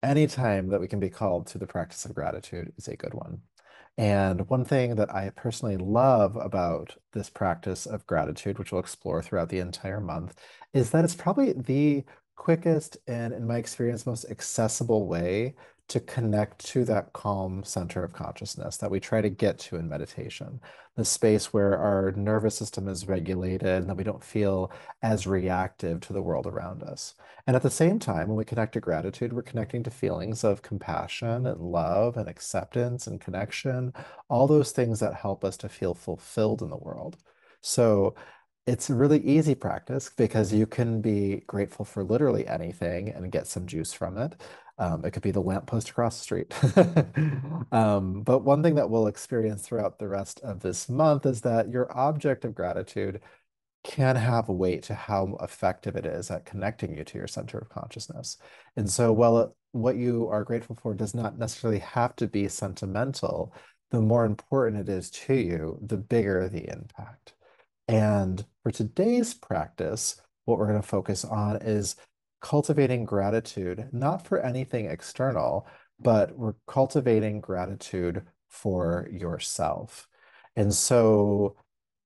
Any time that we can be called to the practice of gratitude is a good one. And one thing that I personally love about this practice of gratitude, which we'll explore throughout the entire month, is that it's probably the quickest and, in my experience, most accessible way to connect to that calm center of consciousness that we try to get to in meditation. The space where our nervous system is regulated and that we don't feel as reactive to the world around us. And at the same time, when we connect to gratitude, we're connecting to feelings of compassion and love and acceptance and connection, all those things that help us to feel fulfilled in the world. So it's a really easy practice because you can be grateful for literally anything and get some juice from it. It could be the lamppost across the street. But one thing that we'll experience throughout the rest of this month is that your object of gratitude can have weight to how effective it is at connecting you to your center of consciousness. And so, while what you are grateful for does not necessarily have to be sentimental, the more important it is to you, the bigger the impact. And for today's practice, what we're going to focus on is cultivating gratitude, not for anything external, but we're cultivating gratitude for yourself. And so,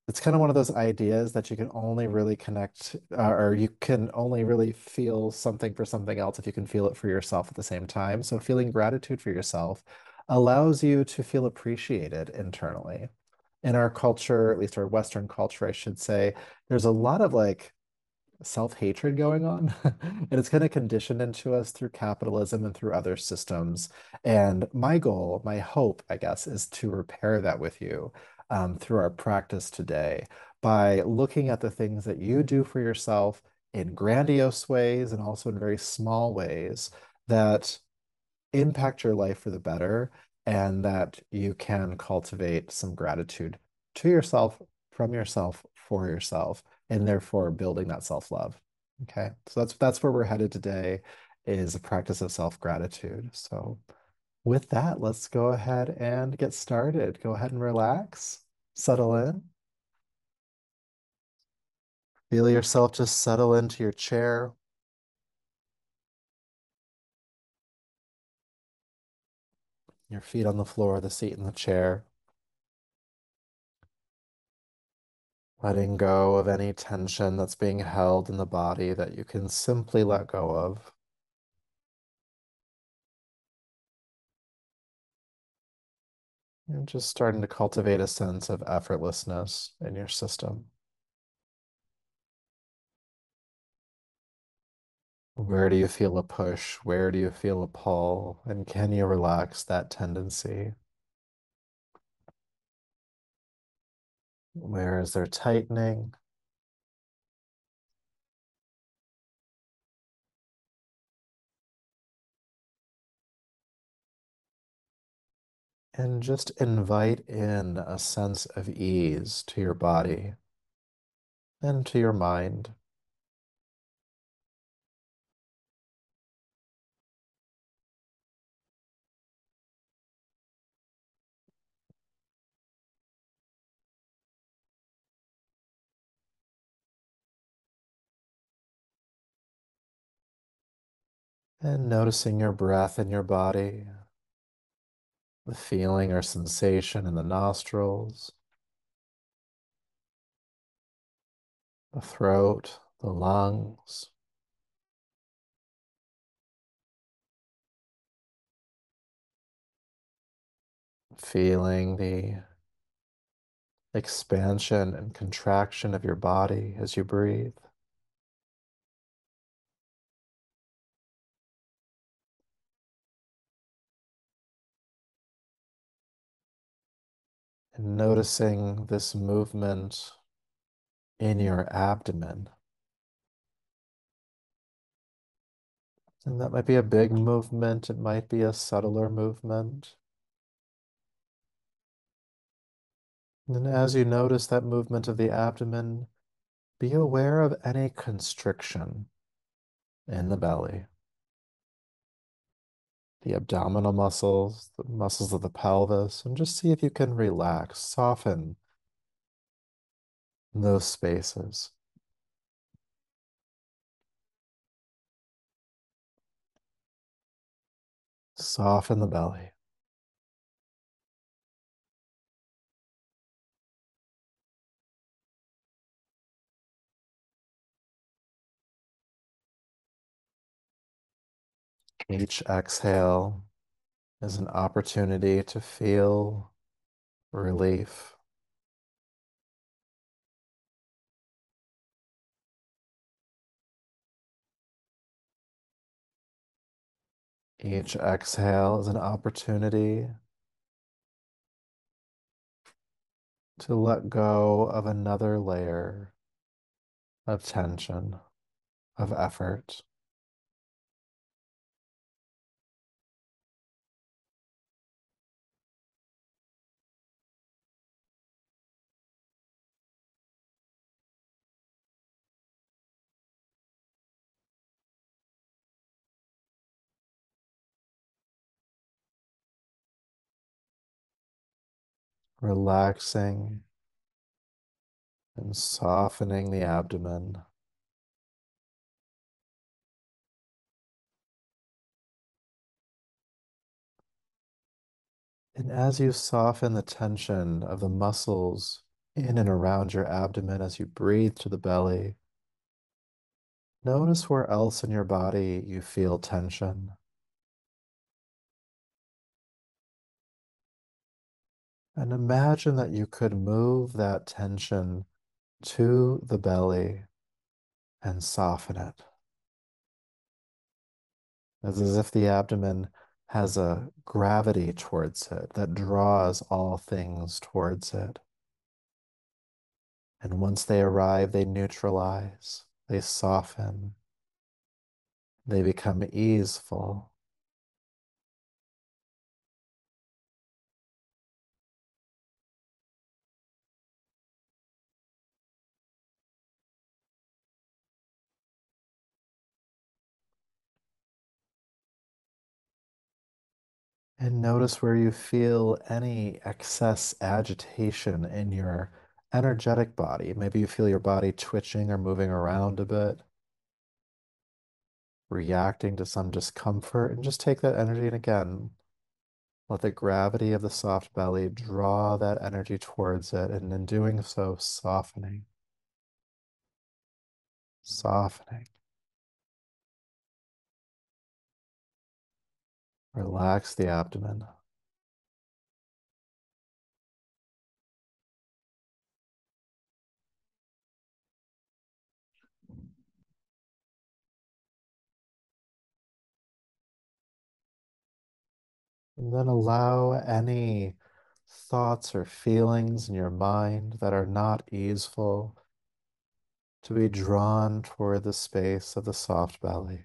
it's kind of one of those ideas that you can only really connect, or you can only really feel something for something else if you can feel it for yourself at the same time. So feeling gratitude for yourself allows you to feel appreciated internally. In our culture, at least our Western culture, I should say, there's a lot of like self-hatred going on. And it's kind of conditioned into us through capitalism and through other systems. And my goal, my hope, I guess, is to repair that with you through our practice today by looking at the things that you do for yourself in grandiose ways and also in very small ways that impact your life for the better and that you can cultivate some gratitude to yourself, from yourself, for yourself, and therefore building that self-love. Okay. So that's where we're headed today is a practice of self-gratitude. So with that, let's go ahead and get started. Go ahead and relax, settle in, feel yourself just settle into your chair, your feet on the floor, the seat in the chair. Letting go of any tension that's being held in the body that you can simply let go of. And just starting to cultivate a sense of effortlessness in your system. Where do you feel a push? Where do you feel a pull? And can you relax that tendency? Where is there tightening? And just invite in a sense of ease to your body and to your mind. And noticing your breath in your body, the feeling or sensation in the nostrils, the throat, the lungs, feeling the expansion and contraction of your body as you breathe, and noticing this movement in your abdomen. And that might be a big movement, it might be a subtler movement. And as you notice that movement of the abdomen, be aware of any constriction in the belly. The abdominal muscles, the muscles of the pelvis, and just see if you can relax, soften those spaces. Soften the belly. Each exhale is an opportunity to feel relief. Each exhale is an opportunity to let go of another layer of tension, of effort. Relaxing and softening the abdomen. And as you soften the tension of the muscles in and around your abdomen as you breathe to the belly, notice where else in your body you feel tension. And imagine that you could move that tension to the belly and soften it. It's as if the abdomen has a gravity towards it that draws all things towards it. And once they arrive, they neutralize, they soften, they become easeful. And notice where you feel any excess agitation in your energetic body. Maybe you feel your body twitching or moving around a bit, reacting to some discomfort, and just take that energy and again, let the gravity of the soft belly draw that energy towards it, and in doing so, softening, softening. Relax the abdomen. And then allow any thoughts or feelings in your mind that are not easeful to be drawn toward the space of the soft belly.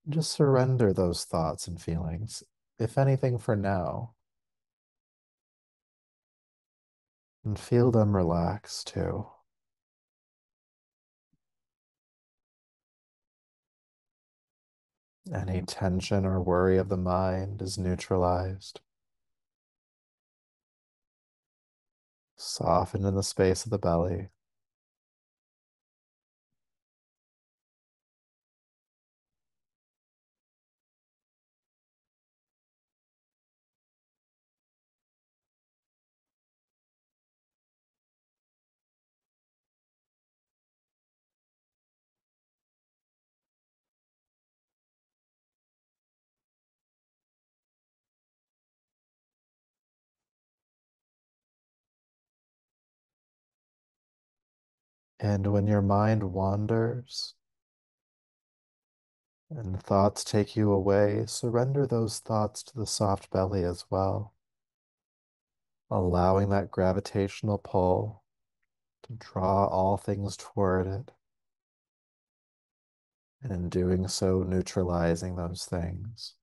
Just surrender those thoughts and feelings, if anything for now, and feel them relax too. Any tension or worry of the mind is neutralized, softened in the space of the belly. And when your mind wanders and thoughts take you away, surrender those thoughts to the soft belly as well, allowing that gravitational pull to draw all things toward it, and in doing so, neutralizing those things.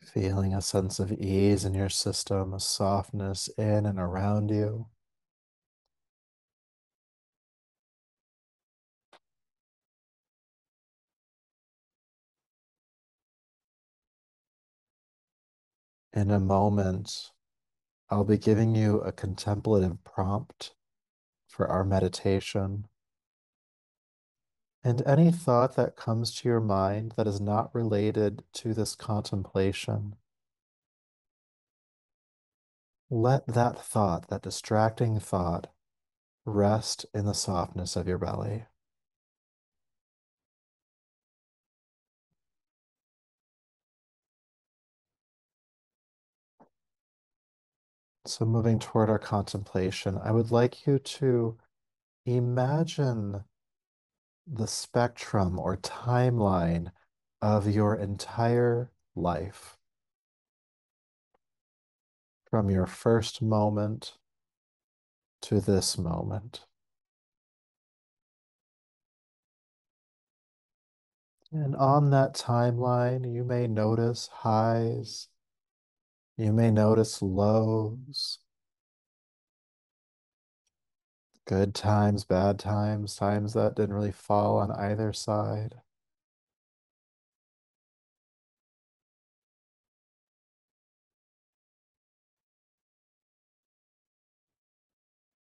Feeling a sense of ease in your system, a softness in and around you. In a moment, I'll be giving you a contemplative prompt for our meditation. And any thought that comes to your mind that is not related to this contemplation, let that thought, that distracting thought, rest in the softness of your belly. So, moving toward our contemplation, I would like you to imagine the spectrum or timeline of your entire life from your first moment to this moment. And on that timeline, you may notice highs, you may notice lows, good times, bad times, times that didn't really fall on either side.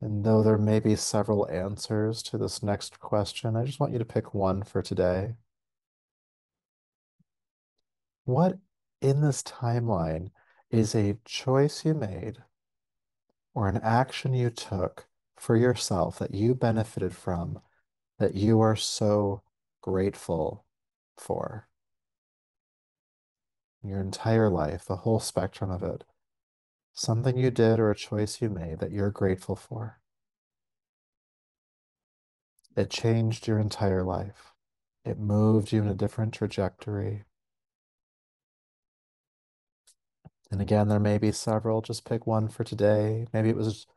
And though there may be several answers to this next question, I just want you to pick one for today. What in this timeline is a choice you made or an action you took for yourself that you benefited from, that you are so grateful for? Your entire life, the whole spectrum of it, something you did or a choice you made that you're grateful for. It changed your entire life. It moved you in a different trajectory. And again, there may be several. Just pick one for today. Maybe it was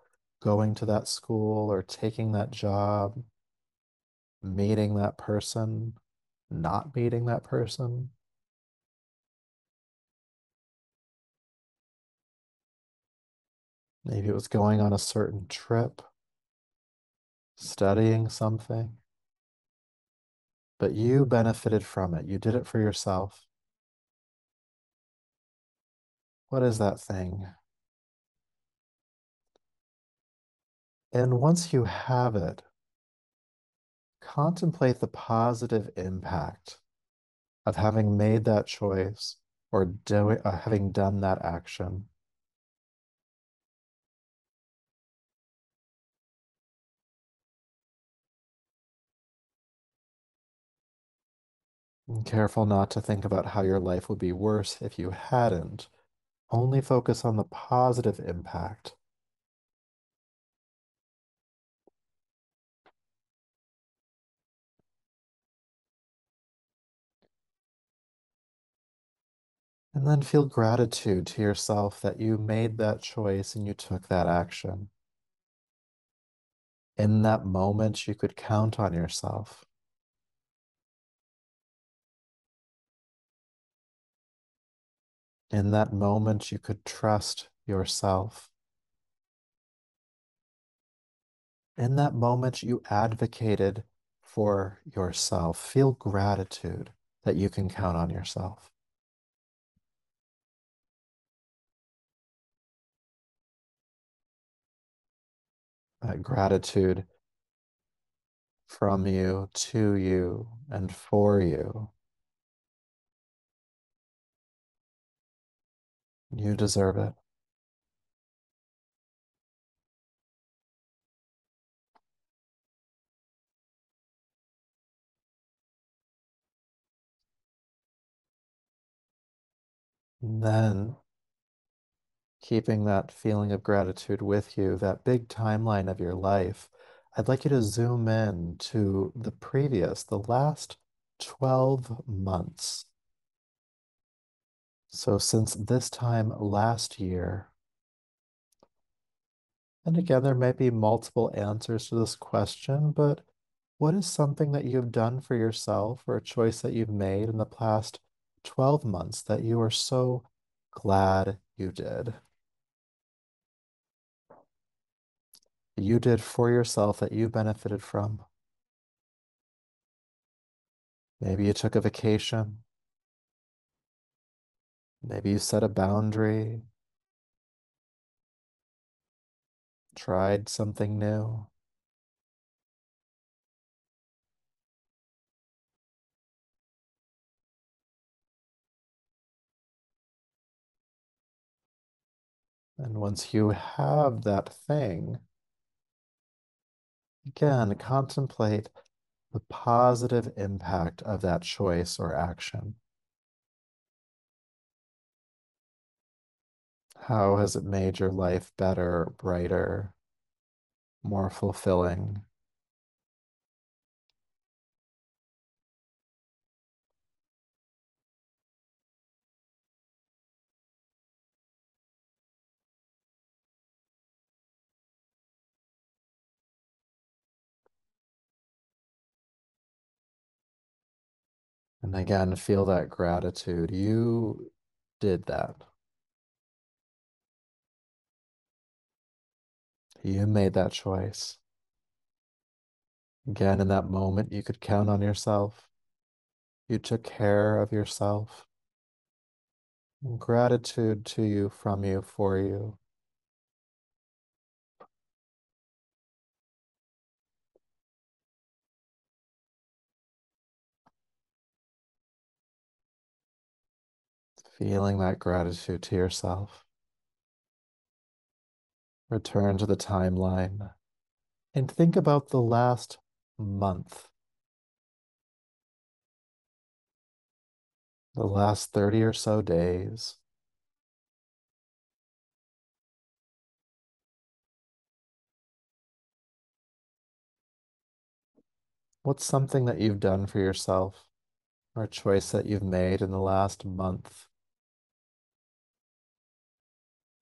going to that school or taking that job, meeting that person, not meeting that person. Maybe it was going on a certain trip, studying something, but you benefited from it. You did it for yourself. What is that thing? And once you have it, contemplate the positive impact of having made that choice or having done that action. And careful not to think about how your life would be worse if you hadn't. Only focus on the positive impact. And then feel gratitude to yourself that you made that choice and you took that action. In that moment, you could count on yourself. In that moment, you could trust yourself. In that moment, you advocated for yourself. Feel gratitude that you can count on yourself. That gratitude from you, to you, and for you. You deserve it. And then keeping that feeling of gratitude with you, that big timeline of your life, I'd like you to zoom in to the last 12 months. So since this time last year, and again, there may be multiple answers to this question, but what is something that you've done for yourself or a choice that you've made in the past 12 months that you are so glad you did. You did for yourself that you benefited from. Maybe you took a vacation. Maybe you set a boundary, tried something new. And once you have that thing, again, contemplate the positive impact of that choice or action. How has it made your life better, brighter, more fulfilling? And again, feel that gratitude. You did that. You made that choice. Again, in that moment, you could count on yourself. You took care of yourself. Gratitude to you, from you, for you. Feeling that gratitude to yourself. Return to the timeline and think about the last month, the last 30 or so days. What's something that you've done for yourself or a choice that you've made in the last month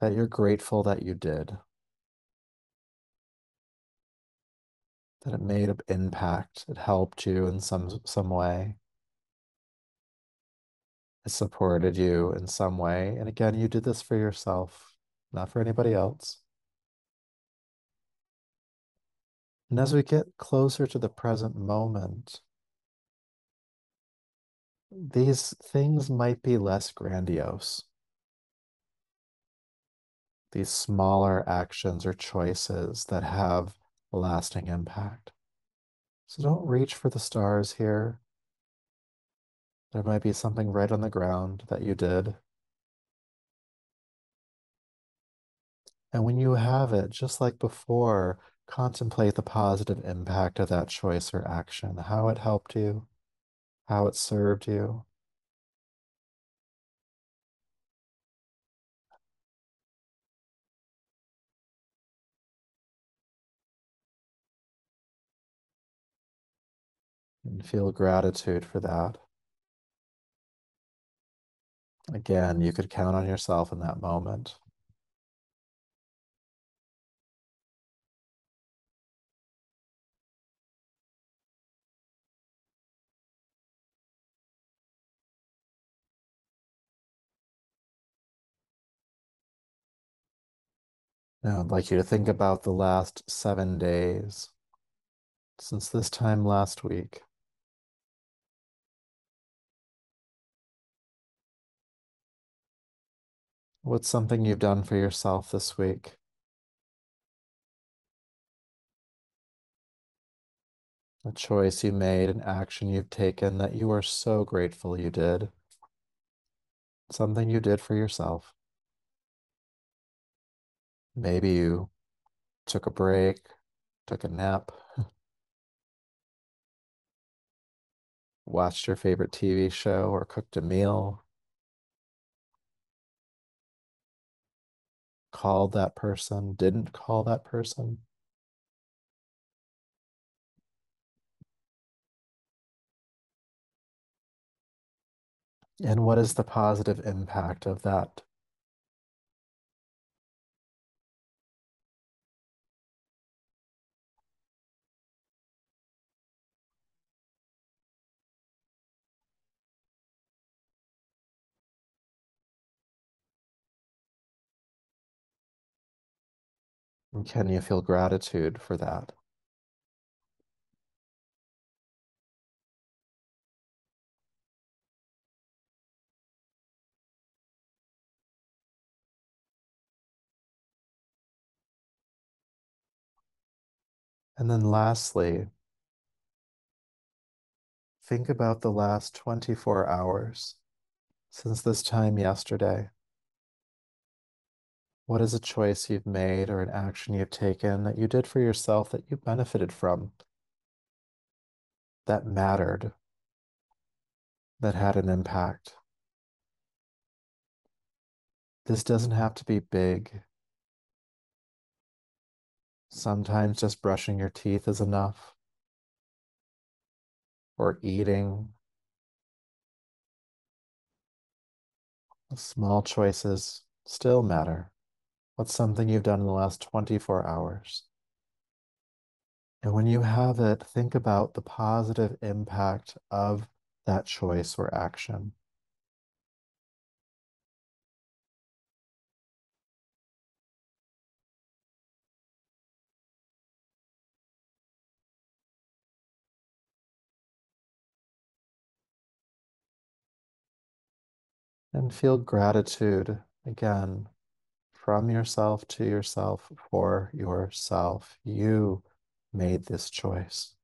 that you're grateful that you did, that it made an impact, it helped you in some way, it supported you in some way. And again, you did this for yourself, not for anybody else. And as we get closer to the present moment, these things might be less grandiose. These smaller actions or choices that have a lasting impact. So don't reach for the stars here. There might be something right on the ground that you did. And when you have it, just like before, contemplate the positive impact of that choice or action, how it helped you, how it served you. And feel gratitude for that. Again, you could count on yourself in that moment. Now, I'd like you to think about the last 7 days since this time last week. What's something you've done for yourself this week? A choice you made, an action you've taken that you are so grateful you did. Something you did for yourself. Maybe you took a break, took a nap, watched your favorite TV show, or cooked a meal, called that person, didn't call that person. And what is the positive impact of that? And can you feel gratitude for that? And then lastly, think about the last 24 hours since this time yesterday. What is a choice you've made or an action you've taken that you did for yourself that you benefited from, that mattered, that had an impact? This doesn't have to be big. Sometimes just brushing your teeth is enough, or eating. Small choices still matter. What's something you've done in the last 24 hours? And when you have it, think about the positive impact of that choice or action. And feel gratitude again from yourself to yourself for yourself. You made this choice,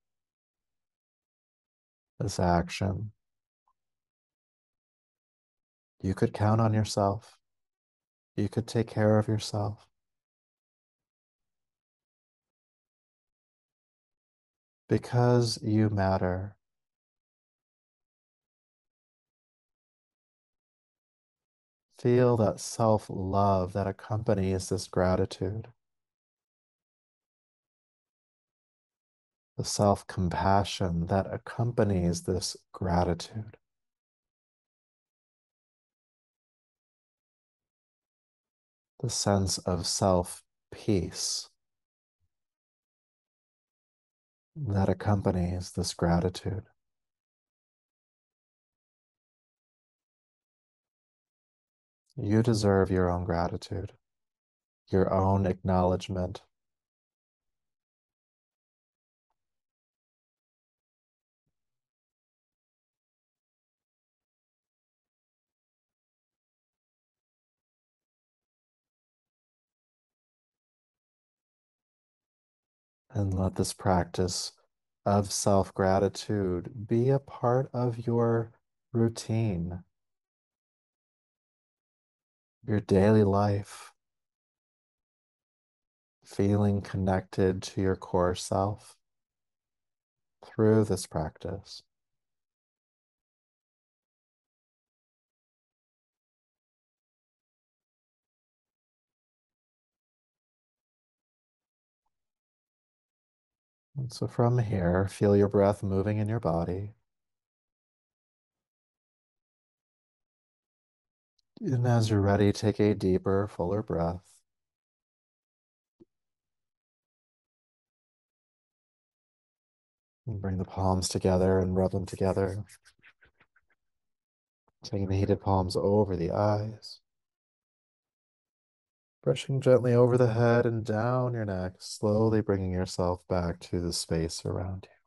this action. You could count on yourself. You could take care of yourself because you matter. Feel that self-love that accompanies this gratitude, the self-compassion that accompanies this gratitude, the sense of self-peace that accompanies this gratitude. You deserve your own gratitude, your own acknowledgement. And let this practice of self-gratitude be a part of your routine, your daily life, feeling connected to your core self through this practice. And so from here, feel your breath moving in your body. And as you're ready, take a deeper, fuller breath. And bring the palms together and rub them together. Taking the heated palms over the eyes. Brushing gently over the head and down your neck, slowly bringing yourself back to the space around you.